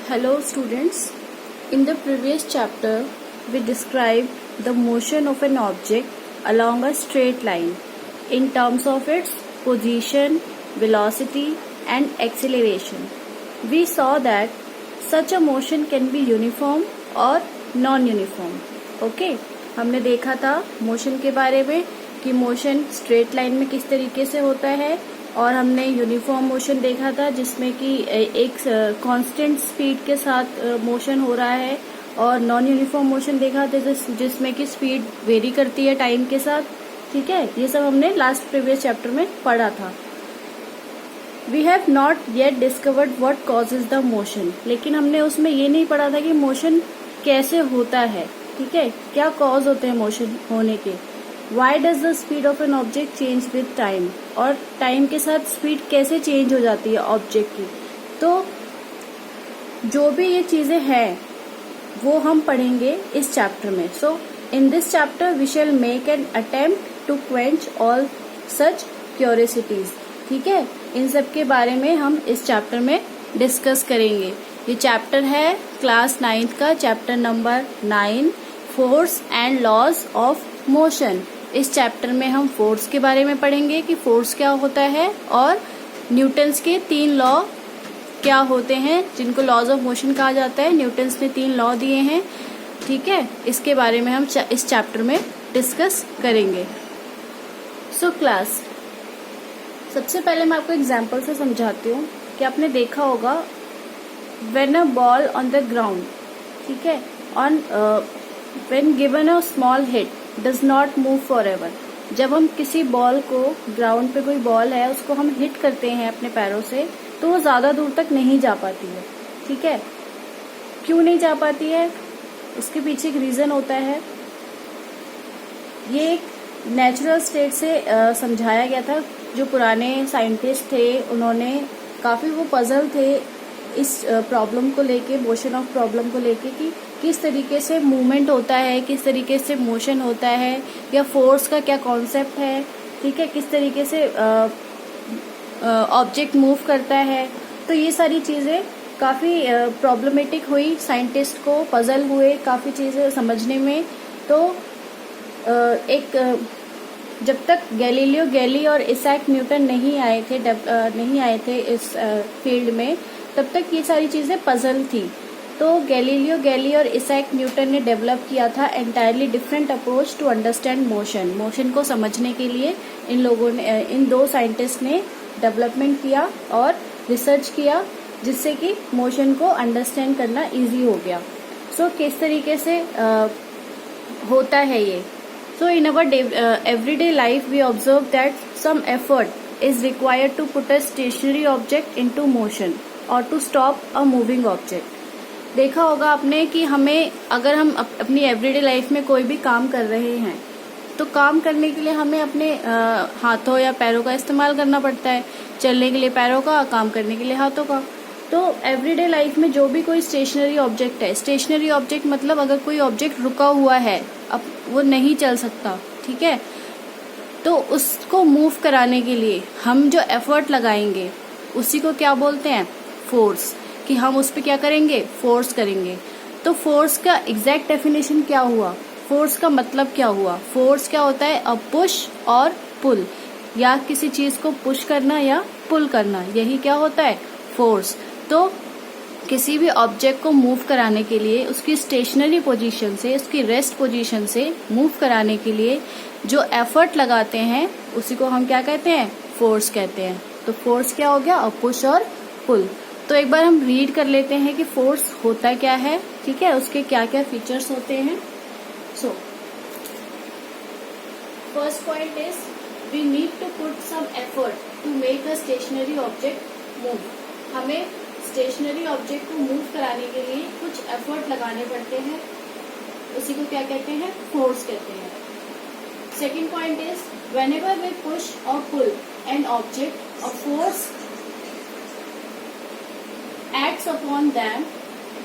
Hello students, in the previous chapter we described the motion of an object along a straight line in terms of its position, velocity and acceleration. We saw that such a motion can be uniform or non-uniform. Okay, हमने देखा था motion के बारे में कि motion straight line में किस तरीके से होता है और हमने यूनिफॉर्म मोशन देखा था जिसमें कि एक कांस्टेंट स्पीड के साथ मोशन हो रहा है और नॉन यूनिफॉर्म मोशन देखा था जिसमें कि स्पीड वेरी करती है टाइम के साथ. ठीक है, ये सब हमने लास्ट प्रीवियस चैप्टर में पढ़ा था. We have not yet discovered what causes the motion, लेकिन हमने उसमें ये नहीं पढ़ा था कि मोशन कैसे होता है. ठीक है, क्या कॉज होते हैं मोशन होने के. Why does the speed of an object change with time, और टाइम के साथ स्पीड कैसे चेंज हो जाती है ऑब्जेक्ट की. तो जो भी ये चीजें हैं वो हम पढ़ेंगे इस चैप्टर में. So in this chapter we shall make an attempt to quench all such curiosities. ठीक है, इन सब के बारे में हम इस चैप्टर में डिस्कस करेंगे. ये चैप्टर है क्लास 9th का, chapter number 9, force and laws of motion. इस चैप्टर में हम फोर्स के बारे में पढ़ेंगे कि फोर्स क्या होता है और न्यूटन्स के 3 लॉ क्या होते हैं जिनको लॉज ऑफ मोशन कहा जाता है. न्यूटन्स ने 3 लॉ दिए हैं. ठीक है, इसके बारे में हम इस चैप्टर में डिस्कस करेंगे. सो क्लास, सबसे पहले मैं आपको एग्जांपल से समझाती हूँ कि आपने देखा होगा when a ball on the ground, ठीक है, on when given a small hit does not move for ever. जब हम किसी बॉल को, ग्राउंड पे कोई बॉल है उसको हम हिट करते हैं अपने पैरों से तो वो ज्यादा दूर तक नहीं जा पाती है. ठीक है, क्यों नहीं जा पाती है, उसके पीछे एक रीजन होता है. ये एक नेचुरल स्टेट से समझाया गया था. जो पुराने साइंटिस्ट थे उन्होंने काफी वो पजल थे इस प्रॉब्लम को लेके, मोशन ऑफ प्रॉब्लम को लेके कि किस तरीके से मूवमेंट होता है, किस तरीके से मोशन होता है, या फोर्स का क्या कॉन्सेप्ट है. ठीक है, किस तरीके से ऑब्जेक्ट मूव करता है. तो ये सारी चीजें काफी प्रॉब्लमेटिक हुई, साइंटिस्ट को पजल हुए काफी चीजें समझने में. तो जब तक गैलीलियो गैली और इसाक न्यूटन नहीं आए थे इस फील्ड में, तब तक ये सारी चीजें पजल थी. तो गैलीलियो गैली और इसाक न्यूटन ने डेवलप किया था entirely different approach to understand motion. Motion को समझने के लिए इन 2 साइंटिस्ट ने डेवलपमेंट किया और रिसर्च किया जिससे कि मोशन को अंडरस्टैंड करना इजी हो गया. सो किस तरीके से होता है ये. So in our everyday life we observe that some effort is required to put a stationary object into motion or to stop a moving object. देखा होगा आपने कि हमें, अगर हम अपनी एवरीडे लाइफ में कोई भी काम कर रहे हैं तो काम करने के लिए हमें अपने हाथों या पैरों का इस्तेमाल करना पड़ता है. चलने के लिए पैरों का, काम करने के लिए हाथों का. तो एवरीडे लाइफ में जो भी कोई स्टेशनरी ऑब्जेक्ट है, स्टेशनरी ऑब्जेक्ट मतलब अगर कोई ऑब्जेक्ट रुका हुआ है, अब वो नहीं चल सकता, ठीक है, तो उसको मूव कराने के लिए हम जो एफर्ट लगाएंगे उसी को क्या बोलते हैं, फोर्स. कि हम उस पर क्या करेंगे, फोर्स करेंगे. तो फोर्स का एग्जैक्ट डेफिनेशन क्या हुआ, फोर्स का मतलब क्या हुआ. फोर्स क्या होता है, अ पुश और पुल, या किसी चीज को पुश करना या पुल करना, यही क्या होता है, फोर्स. तो किसी भी ऑब्जेक्ट को मूव कराने के लिए उसकी स्टेशनरी पोजीशन से, उसकी रेस्ट पोजीशन से मूव कराने के लिए जो एफर्ट लगाते हैं उसी को हम क्या कहते हैं, फोर्स कहते हैं. तो फोर्स क्या हो गया, अ पुश और पुल. तो एक बार हम रीड कर लेते हैं कि फोर्स होता क्या है. ठीक है, उसके क्या क्या फीचर्स होते हैं. So first point is we need to put some effort to make a stationary object move. हमें स्टेशनरी ऑब्जेक्ट को मूव कराने के लिए कुछ एफर्ट लगाने पड़ते हैं, उसी को क्या कहते हैं, फोर्स कहते हैं. Second point is whenever we push और pull an object, a force acts upon them.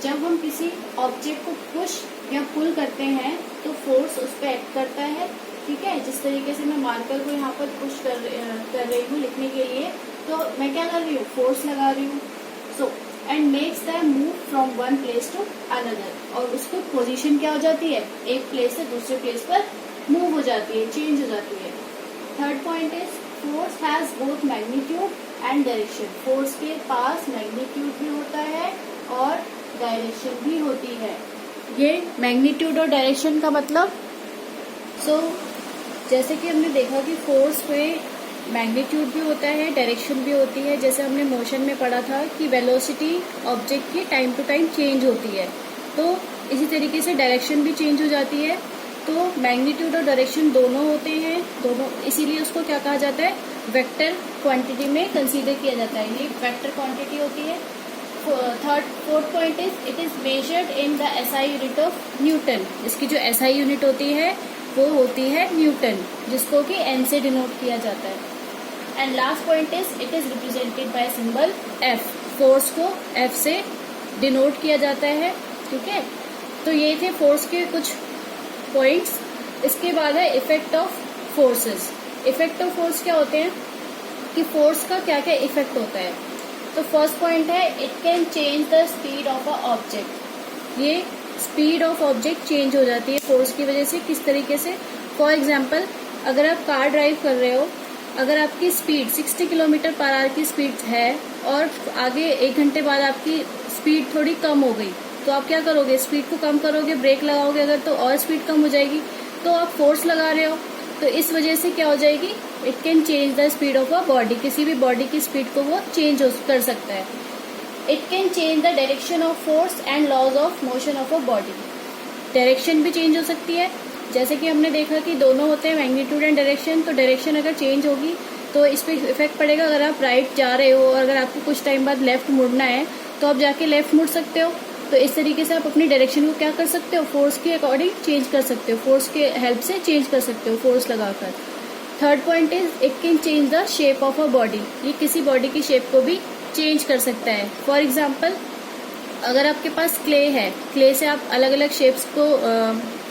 जब हम किसी ऑब्जेक्ट को पुश या पुल करते हैं तो फोर्स उस पर एक्ट करता है. ठीक है, जिस तरीके से मैं मार्कर को यहाँ पर पुश कर रही हूँ लिखने के लिए, तो मैं क्या कर रही हूँ, फोर्स लगा रही हूँ. So and makes them move from one place to another, और उसको पोजीशन क्या हो जाती है, एक प्लेस से दूसरे प्लेस पर मूव हो जाती है, चेंज हो जाती है। Third point is force has both magnitude and direction. Force के पास मैग्नीट्यूड भी होता है और डायरेक्शन भी होती है। ये मैग्नीट्यूड और डायरेक्शन का मतलब जैसे कि हमने देखा कि फोर्स पे मैग्नीट्यूड भी होता है, डायरेक्शन भी होती है। जैसे हमने मोशन में पढ़ा था कि वेलोसिटी ऑब्जेक्ट की टाइम टू टाइम चेंज होती है, तो इसी तरीके से डायरेक्शन भी चेंज हो जाती है। तो मैग्नीट्यूड और डायरेक्शन दोनों होते हैं, दोनों, इसीलिए उसको क्या कहा जाता है, वेक्टर क्वांटिटी में कंसीडर किया जाता है। ये वेक्टर क्वांटिटी होती है। Fourth point is it is measured in the SI unit of Newton. इसकी जो एसआई यूनिट होती है वो होती है न्यूटन, जिसको कि एन से डिनोट किया जाता है। And last point is it is represented by symbol F. Force को एफ से डिनोट किया जाता है, ठीक है। तो ये थे फोर्स के कुछ पॉइंट्स। इसके बाद है effect of forces. Effect of force क्या होते हैं कि फोर्स का क्या क्या इफेक्ट होता है। तो फर्स्ट पॉइंट है it can change the speed of a object. ये स्पीड ऑफ ऑब्जेक्ट चेंज हो जाती है फोर्स की वजह से। किस तरीके से, फॉर एग्जाम्पल अगर आप कार ड्राइव कर रहे हो, अगर आपकी स्पीड 60 किलोमीटर पर आवर की स्पीड है और आगे 1 घंटे बाद आपकी स्पीड थोड़ी कम हो गई, तो आप क्या करोगे, स्पीड को कम करोगे, ब्रेक लगाओगे अगर, तो और स्पीड कम हो जाएगी, तो आप फोर्स लगा रहे हो। तो इस वजह से क्या हो जाएगी, it can change the speed of a body. किसी भी बॉडी की स्पीड को वो चेंज कर सकता है। It can change the direction of force and laws of motion of a body. Direction भी चेंज हो सकती है, जैसे कि हमने देखा कि दोनों होते हैं मैग्नीट्यूड एंड डायरेक्शन। तो डायरेक्शन अगर चेंज होगी तो इस पर इफेक्ट पड़ेगा। अगर आप राइट जा रहे हो और अगर आपको कुछ टाइम बाद लेफ्ट मुड़ना है तो आप जाके लेफ्ट मुड़ सकते हो। तो इस तरीके से आप अपनी डायरेक्शन को क्या कर सकते हो, फोर्स के अकॉर्डिंग चेंज कर सकते हो, फोर्स के हेल्प से चेंज कर सकते हो, फोर्स लगाकर। Third point is it can change the shape of a body. ये किसी बॉडी की शेप को भी चेंज कर सकता है। फॉर एग्जाम्पल अगर आपके पास क्ले है, क्ले से आप अलग अलग शेप्स को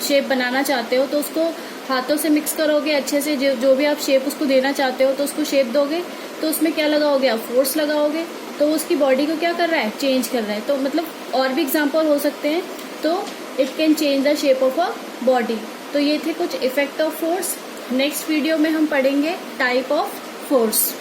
शेप बनाना चाहते हो, तो उसको हाथों से मिक्स करोगे अच्छे से, जो भी आप शेप उसको देना चाहते हो, तो उसको शेप दोगे, तो उसमें क्या लगाओगे, आप फोर्स लगाओगे, तो उसकी बॉडी को क्या कर रहा है, चेंज कर रहा है। तो मतलब और भी एग्जाम्पल हो सकते हैं। तो it can change the shape of a body. तो ये थे कुछ effect of force. Next video में हम पढ़ेंगे टाइप ऑफ फोर्स।